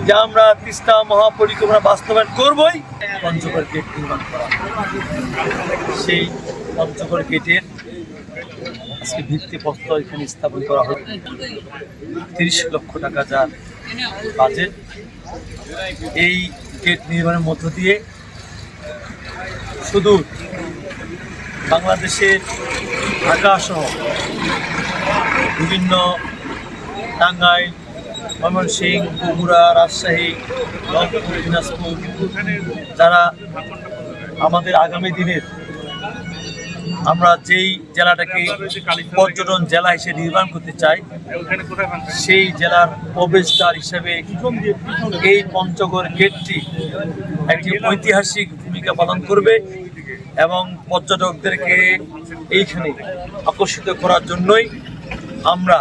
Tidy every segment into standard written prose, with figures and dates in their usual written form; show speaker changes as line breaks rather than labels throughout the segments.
যে আমরা তিস্তা মহাপরিকল্পনা বাস্তবায়ন করবই। পঞ্চগড় গেট নির্মাণ করা, সেই পঞ্চগড় গেটের আজকে ভিত্তিপ্রস্তর এখানে স্থাপন করা হবে। 30 লক্ষ টাকা যার বাজেট। এই গেট নির্মাণের মধ্য দিয়ে শুধু বাংলাদেশের ঢাকা সহ বিভিন্ন টাঙ্গাইল, ময়মনসিংহ, বগুড়া, রাজশাহী, রংপুর, দিনাজপুর যারা আমাদের আগামী দিনের আমরা যেই জেলাটাকে পর্যটন জেলা হিসেবে নির্মাণ করতে চাই, সেই জেলার প্রবেশদ্বার হিসেবে এই পঞ্চগড় গেটটি একটি ঐতিহাসিক ভূমিকা পালন করবে এবং পর্যটকদেরকে এইখানে আকর্ষিত করার জন্যই আমরা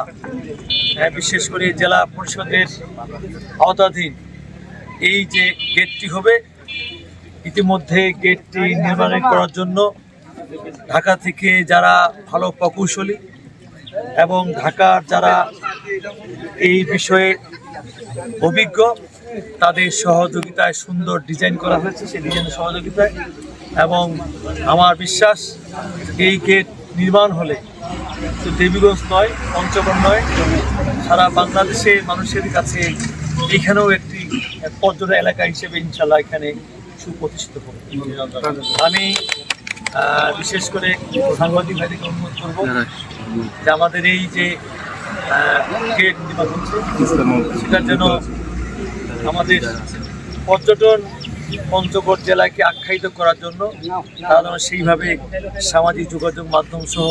বিশেষ করে জেলা পরিষদের আওতাধীন এই যে গেটটি হবে, ইতিমধ্যে গেটটি নির্মাণ করার জন্য ঢাকা থেকে যারা ভালো প্রকৌশলী এবং ঢাকার যারা এই বিষয়ে অভিজ্ঞ তাদের সহযোগিতায় সুন্দর ডিজাইন করা হয়েছে, সেই ডিজাইনের সহযোগিতায়। এবং আমার বিশ্বাস এই গেট নির্মাণ হলে তো দেবীগঞ্জ নয়, পঞ্চগড় নয়, সারা বাংলাদেশের মানুষের কাছে এখানেও একটি পর্যটন এলাকা হিসেবে ইনশাল্লাহ এখানে সুপ্রতিষ্ঠিত হবে। আমি বিশেষ করে সাংবাদিক ভাইদেরকে অনুরোধ করবো যে আমাদের এই যে গেট নির্মাণ হচ্ছে সেটার জন্য আমাদের পর্যটন পঞ্চগড় জেলাকে আখ্যায়িত করার জন্য তারা যেন সেইভাবে সামাজিক যোগাযোগ মাধ্যম সহ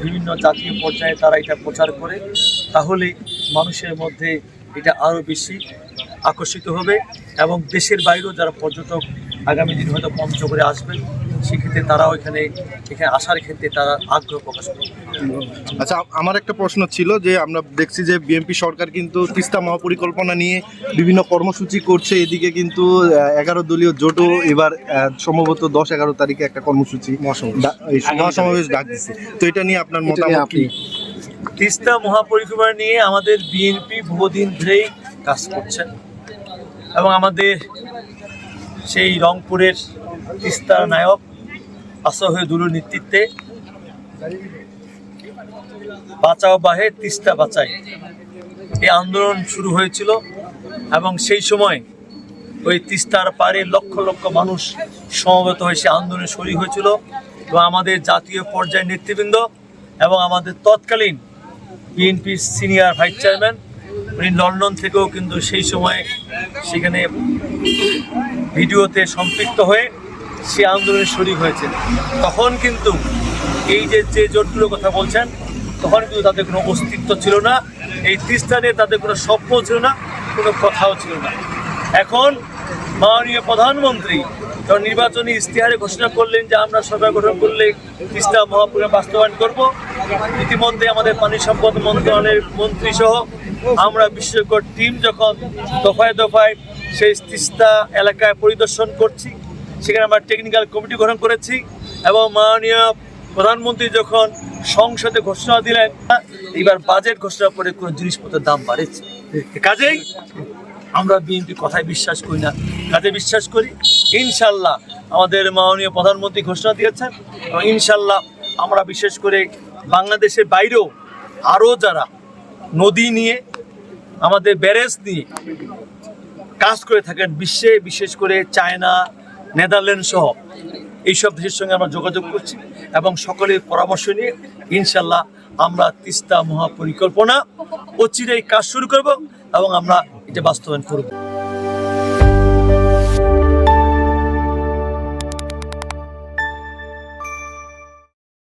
বিভিন্ন জাতীয় পর্যায়ে তারা এটা প্রচার করে, তাহলে মানুষের মধ্যে এটা আরও বেশি আকর্ষিত হবে এবং দেশের বাইরেও যারা পর্যটক আগামী দিন হয়তো পঞ্চগড়ে আসবেন, সেক্ষেত্রে তারাও এখানে আসার ক্ষেত্রে তারা আগ্রহ প্রকাশ করবে।
আচ্ছা, আমার একটা প্রশ্ন ছিল যে আমরা দেখছি যে বিএনপি সরকার কিন্তু তিস্তা মহাপরিকল্পনা নিয়ে বিভিন্ন কর্মসূচি করছে, এদিকে কিন্তু 11 দলীয় জোটও এবার সম্ভবত 10-11 তারিখে একটা কর্মসূচি মহাসমাবেশ ডাক দিচ্ছে, তো এটা নিয়ে আপনার মতামত কি?
তিস্তা মহাপরিকল্পনা নিয়ে আমাদের বিএনপি বহুদিন ধরেই কাজ করছেন এবং আমাদের সেই রংপুরের তিস্তার নায়ক আসাদুল্লাহর নেতৃত্বে বাঁচাও বাহে তিস্তা বাঁচাই এই আন্দোলন শুরু হয়েছিল এবং সেই সময় ওই তিস্তার পাড়ে লক্ষ লক্ষ মানুষ সমবেত হয়ে সে আন্দোলনে শরীক হয়েছিল এবং আমাদের জাতীয় পর্যায়ের নেতৃবৃন্দ এবং আমাদের তৎকালীন বিএনপির সিনিয়র ভাইস চেয়ারম্যান উনি লন্ডন থেকেও কিন্তু সেই সময় সেখানে ভিডিওতে সম্পৃক্ত হয়ে সে আন্দোলনে শরীক হয়েছে। তখন কিন্তু এই যে জোটগুলোর কথা বলছেন, তখন কিন্তু তাদের কোনো অস্তিত্ব ছিল না, এই তিস্তা নিয়ে তাদের কোনো স্বপ্ন ছিল না, কোনো কথাও ছিল না। এখন মাননীয় প্রধানমন্ত্রী যখন নির্বাচনী ইশতেহারে ঘোষণা করলেন যে আমরা সরকার গঠন করলে তিস্তা মহাপরিকল্পনা বাস্তবায়ন করব, ইতিমধ্যে আমাদের পানি সম্পদ মন্ত্রণালয়ের মন্ত্রী সহ আমরা বিশেষজ্ঞ টিম যখন দফায় দফায় সেই তিস্তা এলাকায় পরিদর্শন করছি, সেখানে আমরা টেকনিক্যাল কমিটি গঠন করেছি এবং মাননীয় প্রধানমন্ত্রী যখন সংসদে ঘোষণা দিলেন, এবার বাজেট ঘোষণা করে কোনো জিনিসপত্রের দাম বাড়েছে। কাজেই আমরা বিএনপি কথায় বিশ্বাস করি না, কাজে বিশ্বাস করি ইনশাল্লাহ আমাদের মাননীয় প্রধানমন্ত্রী ঘোষণা দিয়েছেন এবং ইনশাল্লাহ আমরা বিশেষ করে বাংলাদেশের বাইরেও আরও যারা নদী নিয়ে আমাদের ব্যারেজ নিয়ে কাজ করে থাকেন বিশ্বে, বিশেষ করে চায়না, নেদারল্যান্ড সহ এইসব দেশের সঙ্গে আমরা যোগাযোগ করছি এবং সকলের পরামর্শ নিয়ে ইনশাল্লাহ আমরা তিস্তা মহাপরিকল্পনা অচিরেই কাজ শুরু করব এবং আমরা এটা বাস্তবায়ন করব।